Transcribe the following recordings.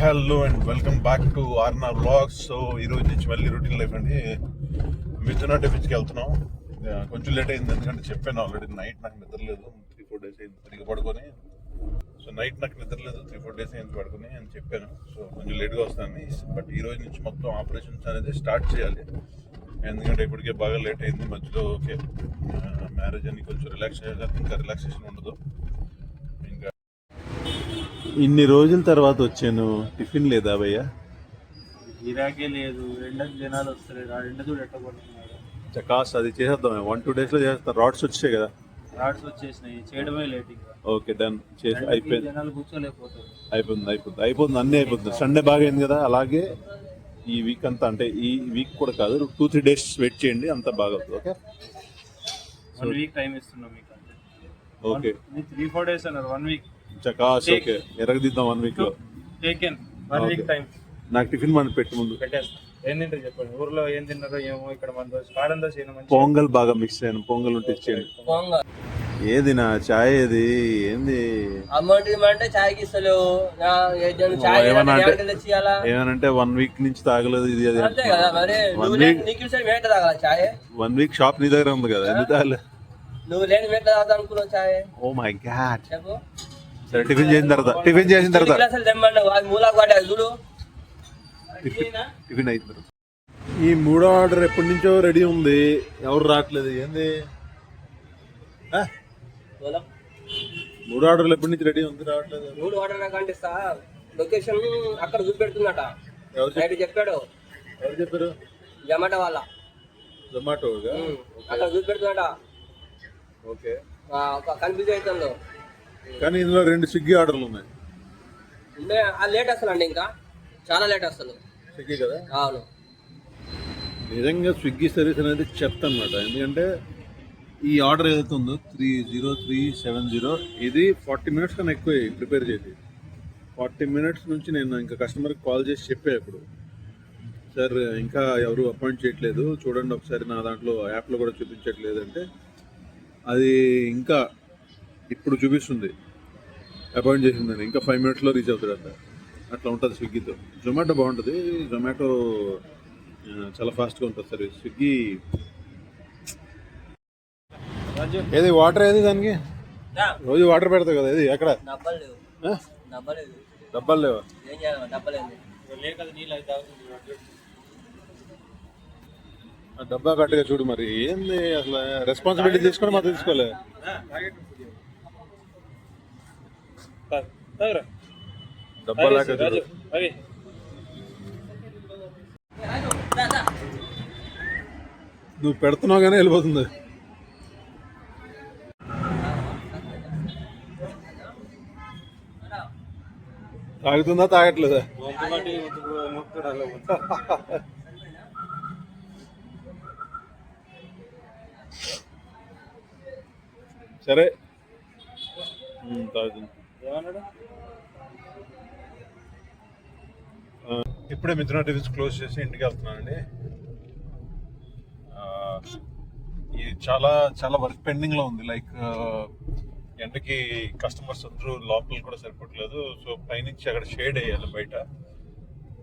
Hello and welcome back to RNR vlogs. So ఈ రోజు నుంచి మళ్ళీ రొటీన్ లైఫ్ అండి. మిథున టిఫిన్స్కి వెళ్తున్నాం. కొంచెం లేట్ అయింది, ఎందుకంటే చెప్పాను ఆల్రెడీ నైట్ నాకు నిద్రలేదు. 3-4 days అయింది తిరిగి పడుకొని. సో నైట్ నాకు నిద్రలేదు, 3-4 days అయింది పడుకొని అని చెప్పాను. సో కొంచెం లేట్గా వస్తాను. బట్ ఈ రోజు నుంచి మొత్తం ఆపరేషన్స్ అనేది స్టార్ట్ చేయాలి, ఎందుకంటే ఇప్పటికే బాగా లేట్ అయింది. మధ్యలో ఓకే మ్యారేజ్ అని కొంచెం రిలాక్స్ అయ్యాక ఇంకా రిలాక్సేషన్ ఉండదు. ఇంకా ఇన్ని రోజుల తర్వాత వచ్చాను, టిఫిన్ లేదా భయ్యా? గిరాకే లేదు, ఎండకు జనాలు వస్తలేదు. ఆ ఎండ చూడు ఎట్లా పడుతున్నారు. చకాస్ అది చేసేద్దాం, 1-2 days లో చేస్తాం. రాడ్స్ వచ్చాయి కదా, రాడ్స్ వచ్చేసినాయి, చేయడమే లేట్. ఇంకా ఓకే డన్ చేసి అయిపోయింది. జనాలు కూర్చోలేకపోతారు. అయిపోతుంది అన్నీ అయిపోతుంది. సండే బాగా అయింది కదా, అలాగే ఈ వీక్ అంతా, అంటే ఈ వీక్ కూడా కాదు, 2-3 days వెయిట్ చేయండి, అంతా బాగా అవుతుంది. ఓకే 1 week టైం ఇస్తున్నాం మీకు. ఓకే 3-4 days అన్నారు, 1 week చకాస్. ఓకే ఎరగదిద్దాం 1 week లో. Taken 1 week time. నాకు టిఫిన్ మన పెట్టి ముందు పెట్టేస్తాం. ఏం తింటారు చెప్పండి, ఊర్లో ఏం తిన్నారో ఏమో. ఇక్కడ మన దోశ కారం దోశ మంచి పొంగల్ బాగా మిక్స్ అయ్యాను, పొంగల్ ఉంటే ఇచ్చేయండి. ఏది నా చాయ్? ఏది ఏంది అమౌంట్ ఇవ్వమంటే చాయ్కి ఇస్తలేవు. ఏమనంటే 1 week నుంచి తాగలేదు ఇది అది. అంతే కదా మరి, 1 week షాప్ నీ దగ్గర ఉంది కదా, ఎందుకు తాగలేదు? నువ్వు లేని వేట తాగుతా అనుకున్నావు చాయ్. Oh my God. చెప్పు. సరే టిఫిన్ చేసిన తర్వాత అసలు తెమ్మంటావు, అది మూలాకు పడ్డాది చూడు. టిఫిన్ అయిన తర్వాత ఈ 3వ ఆర్డర్ ఎప్పటి నుంచో రెడీ ఉంది, ఎవరు రావట్లేదు. ఏంది 3 ఆర్డర్లు ఎప్పటి నుంచి రెడీ ఉంది, రావట్లేదు. 3 ఆర్డర్ కంటిస్తా, లొకేషన్ అక్కడ చూపెడుతుందట. ఎవరు చెప్పాడు? ఎవరు చెప్పారు? జొమాటో వాళ్ళ. జొమాటో అక్కడ చూపెడుతుందట. ఓకే కన్ఫ్యూజ్ అవుతుందో. కానీ ఇందులో 2 స్విగ్గీ ఆర్డర్లు ఉన్నాయి. లేట్ వస్తుందండి, ఇంకా చాలా లేట్ వస్తుంది. స్విగ్గీ కదా? అవును. నిజంగా స్విగ్గీ సర్వీస్ అనేది చెత్త అనమాట. ఎందుకంటే ఈ ఆర్డర్ ఏదైతే ఉందో 30370, ఇది 40 minutes కన్నా ఎక్కువ ప్రిపేర్ చేసి. 40 minutes నుంచి నేను ఇంకా కస్టమర్కి కాల్ చేసి చెప్పా ఇప్పుడు, సార్ ఇంకా ఎవరు అపాయింట్ చేయట్లేదు, చూడండి ఒకసారి నా దాంట్లో యాప్లో కూడా చూపించట్లేదు అంటే, అది ఇంకా ఇప్పుడు చూపిస్తుంది అపాయింట్ చేసిందని, ఇంకా 5 minutesలో రీచ్ అవుతాడంట. అట్లా ఉంటుంది స్విగ్గీతో. జొమాటో బాగుంటుంది, జొమాటో చాలా ఫాస్ట్గా ఉంటుంది సర్వీస్. స్విగ్గీ ఏది వాటర్ ఏది దానికి రోజు వాటర్ పెడతావు కదా, ఇది ఎక్కడ డబ్బాలు లేవా? డబ్బా కట్టుగా చూడు. మరి ఏంది అసలు రెస్పాన్సిబిలిటీ తీసుకొని మాత్రం తీసుకోలే. డబ్బా లాగా చూడు. నువ్వు పెడుతున్నావు కానీ వెళ్ళిపోతుంది. తాగుతుందా తాగట్లేదా? సరే తాగుతుంది. ఇప్పుడే మిథున టిఫిన్స్ క్లోజ్ చేసి ఇంటికి వెళ్తున్నానండి. ఇది చాలా చాలా వర్క్ పెండింగ్లో ఉంది. లైక్ ఎండకి కస్టమర్స్ అందరూ లోపల కూడా సరిపోవట్లేదు. సో పైనుంచి అక్కడ షేడ్ వేయాలి బయట.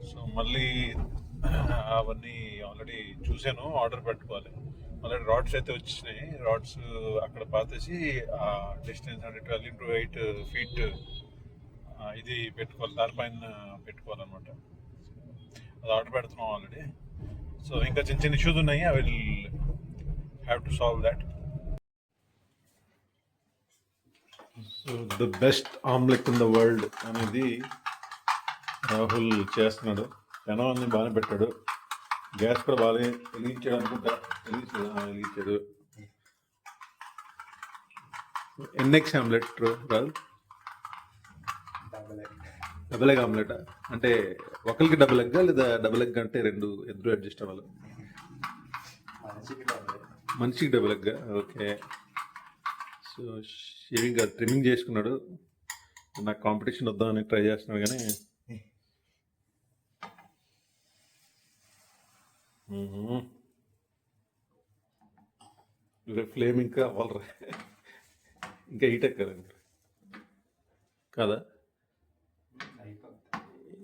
సో మళ్ళీ అవన్నీ ఆల్రెడీ చూశాను, ఆర్డర్ పెట్టుకోవాలి. ఆల్రెడీ రాడ్స్ అయితే వచ్చేసినాయి. రాడ్స్ అక్కడ పాతేసి డిస్టెన్స్ అంటే 12 x 8 feet ఇది పెట్టుకోవాలి, దానిపైన పెట్టుకోవాలన్నమాట. అది ఆర్డర్ పెడుతున్నాం ఆల్రెడీ. సో ఇంకా చిన్న చిన్న ఇష్యూస్ ఉన్నాయి, I will have to solve that. So the best omelette in the world అనేది రాహుల్ చేస్తున్నాడు. పెనం అన్ని బాగానే పెట్టాడు, గ్యాస్ కూడా బాగానే వెలిగించాడు అనుకుంటా. వెలిగించాడు. ఎన్ఎక్స్ ఆమ్లెట్ రాదు, డబుల్ ఎగ్ ఆమ్లెట్. అంటే ఒకరికి డబుల్ ఎగ్గా లేదా డబుల్ ఎగ్ అంటే ఇద్దరు అడ్జస్ట్ అవ్వాలి. మనిషికి డబుల్ ఎగ్గా. ఓకే. సో షేవింగ్ ట్రిమ్మింగ్ చేసుకున్నాడు. నాకు కాంపిటీషన్ వద్దామని ట్రై చేస్తున్నాడు కానీ ఫ్లేమ్ ఇంకా అవ్వాలి, ఇంకా హీట్ ఎక్కాలి కదా.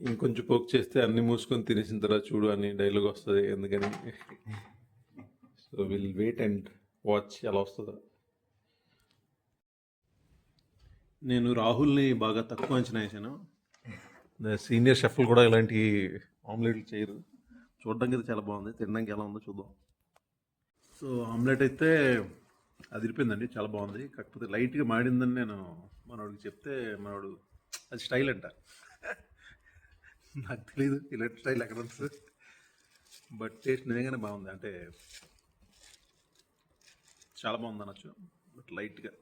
ఇంకొంచెం పోక్ చేస్తే అన్ని మూసుకొని తినేసిన తర్వాత చూడు అని డైలాగ్ వస్తుంది, ఎందుకని. So will wait and watch ఎలా వస్తుందో. నేను రాహుల్ని బాగా తక్కువ అంచనా వేసాను. సీనియర్ షెఫ్లు కూడా ఇలాంటి ఆమ్లెట్లు చేయరు. చూడడానికి అయితే చాలా బాగుంది, తినడానికి ఎలా ఉందో చూద్దాం. సో ఆమ్లెట్ అయితే అదిరిపోయిందండి, చాలా బాగుంది. కాకపోతే లైట్గా మాడిందని నేను మనోడికి చెప్తే మనోడు అది స్టైల్ అంట. నాకు తెలీదు ఇలాంటి స్టైల్ ఎక్కడ ఉంటుంది, బట్ టేస్ట్ నిజంగానే బాగుంది. అంటే చాలా బాగుంది అనొచ్చు, బట్ లైట్గా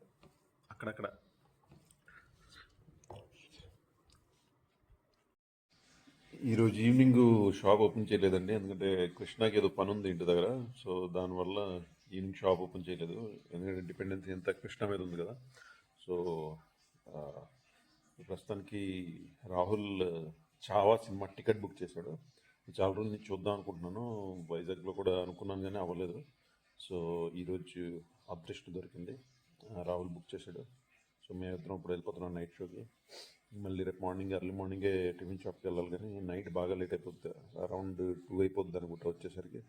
అక్కడక్కడ. ఈరోజు ఈవినింగ్ షాప్ ఓపెన్ చేయలేదండి, ఎందుకంటే కృష్ణాకి ఏదో పని ఉంది ఇంటి దగ్గర. సో దానివల్ల ఈవినింగ్ షాప్ ఓపెన్ చేయలేదు, ఎందుకంటే డిపెండెన్సీ అంతా కృష్ణ మీద ఉంది కదా. సో ఆ, ప్రస్తుతానికి Rahul Chhaava cinema ticket book చేశాడు. చాలా రోజుల నుంచి చూద్దాం అనుకుంటున్నాను, వైజాగ్లో కూడా అనుకున్నాను కానీ అవ్వలేదు. సో ఈరోజు అదృష్టం దొరికింది, రాహుల్ బుక్ చేశాడు. సో మేమిద్దరం ఇప్పుడు వెళ్ళిపోతున్నాం నైట్ షోకి. మళ్ళీ రేపు మార్నింగ్ ఎర్లీ మార్నింగే టిఫిన్ షాప్కి వెళ్ళాలి, కానీ నైట్ బాగా లేట్ అయిపోద్ది, అరౌండ్ 2 అయిపోద్ది అనుకుంటా వచ్చేసరికి.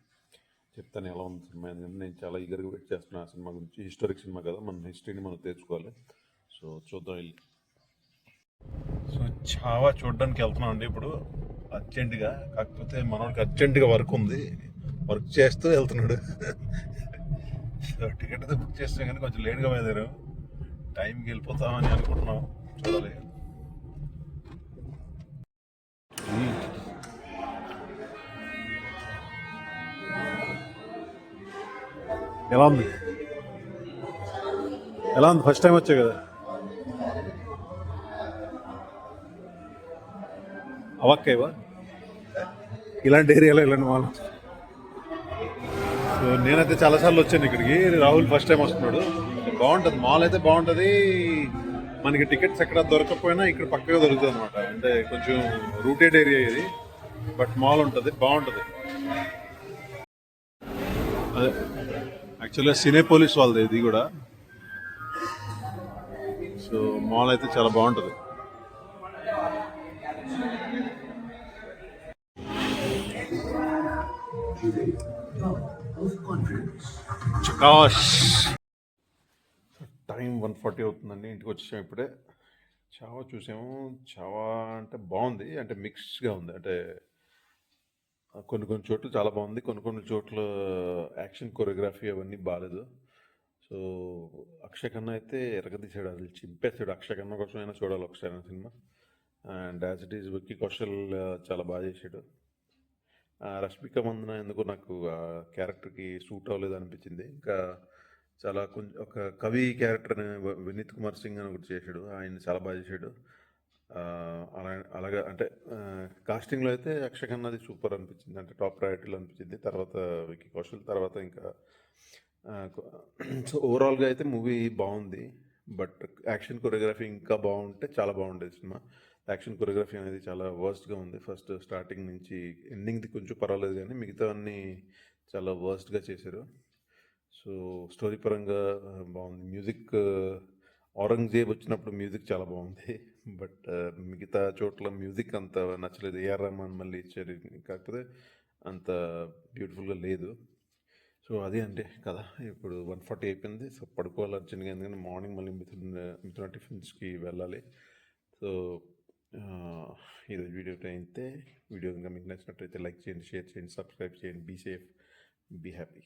చెప్తాను ఎలా ఉంది సినిమా, ఎందుకంటే నేను చాలా ఈగర్గా వెయిట్ చేస్తున్నాను ఆ సినిమా గురించి. హిస్టారిక్ సినిమా కదా, మన హిస్టరీని మనం తెచ్చుకోవాలి. సో చూద్దాం వెళ్ళి. సో చావా చూడడానికి వెళ్తున్నాం అండి ఇప్పుడు అర్జెంటుగా. కాకపోతే మనోడికి అర్జెంటుగా వర్క్ ఉంది, వర్క్ చేస్తూ వెళ్తున్నాడు. సో టికెట్ అయితే బుక్ చేస్తే కానీ కొంచెం లేట్గా బయలుదేరాం, టైంకి వెళ్ళిపోతామని అనుకుంటున్నాం, చూడాలి. ఎలా ఉంది, ఎలా ఉంది? ఫస్ట్ టైం వచ్చావు కదా, అవక్కేవా ఇలాంటి ఏరియాలో ఇలాంటి వాళ్ళు. సో నేనైతే చాలాసార్లు వచ్చాను ఇక్కడికి, రాహుల్ ఫస్ట్ టైం వస్తున్నాడు. బాగుంటుంది, మాల్ అయితే బాగుంటుంది. మనకి టికెట్స్ ఎక్కడ దొరకకపోయినా ఇక్కడ పక్కగా దొరుకుతుంది అనమాట. అంటే కొంచెం రూటెడ్ ఏరియా ఇది, బట్ మాల్ ఉంటుంది, బాగుంటుంది. అదే యాక్చువల్గా సినేపోలిస్ వాళ్ళది ఇది కూడా. సో మాల్ అయితే చాలా బాగుంటుంది. టైం 1:40 అవుతుందండి, ఇంటికి వచ్చేసాము ఇప్పుడే. చావా చూసాము, చావా అంటే బాగుంది, అంటే మిక్స్డ్గా ఉంది. అంటే కొన్ని కొన్ని చోట్ల చాలా బాగుంది, కొన్ని కొన్ని చోట్ల యాక్షన్ కొరియోగ్రఫీ అవన్నీ బాగాలేదు. సో అక్షయ్ ఖన్నా అయితే ఎరగదీశాడు, అసలు చింపేశాడు. అక్షయ్ ఖన్నా కోసం అయినా చూడాలి ఒకసారి cinema. And as it is Vicky Kaushal చాలా బాగా చేశాడు. రష్మిక మందన ఎందుకో నాకు ఆ క్యారెక్టర్కి సూట్ అవ్వలేదు అనిపించింది. ఇంకా చాలా కొంచెం ఒక కవి క్యారెక్టర్ వినీత్ కుమార్ సింగ్ అని ఒకటి చేశాడు, ఆయన చాలా బాగా చేశాడు. అలాగా అంటే కాస్టింగ్లో అయితే అక్షయ్ ఖన్నాది సూపర్ అనిపించింది, అంటే టాప్ ప్రయారిటీలో అనిపించింది. తర్వాత విక్కీ కౌశల్, తర్వాత ఇంకా సో ఓవరాల్గా అయితే మూవీ బాగుంది. బట్ యాక్షన్ కొరియోగ్రఫీ ఇంకా బాగుంటే చాలా బాగుండేది సినిమా. యాక్షన్ కొరియోగ్రఫీ అనేది చాలా వర్స్ట్గా ఉంది, ఫస్ట్ స్టార్టింగ్ నుంచి ఎండింగ్ది కొంచెం పర్వాలేదు, కానీ మిగతా అన్నీ చాలా వర్స్ట్గా చేశారు. సో స్టోరీ పరంగా బాగుంది. మ్యూజిక్ ఔరంగజేబ్ వచ్చినప్పుడు మ్యూజిక్ చాలా బాగుంది, బట్ మిగతా చోట్ల మ్యూజిక్ అంత నచ్చలేదు. ఏఆర్ రెహమాన్ మళ్ళీ ఇచ్చారు, కాకపోతే అంత బ్యూటిఫుల్గా లేదు. సో అదే అంటే కదా, ఇప్పుడు 1:40 అయిపోయింది. సో పడుకోవాలి అర్జెంట్గా, ఎందుకంటే మార్నింగ్ మళ్ళీ మిథున టిఫిన్స్కి వెళ్ళాలి. సో ఈరోజు వీడియో అయితే వీడియో కనుక మీకు నచ్చినట్టయితే లైక్ చేయండి, షేర్ చేయండి, సబ్స్క్రైబ్ చేయండి. Be safe, be happy.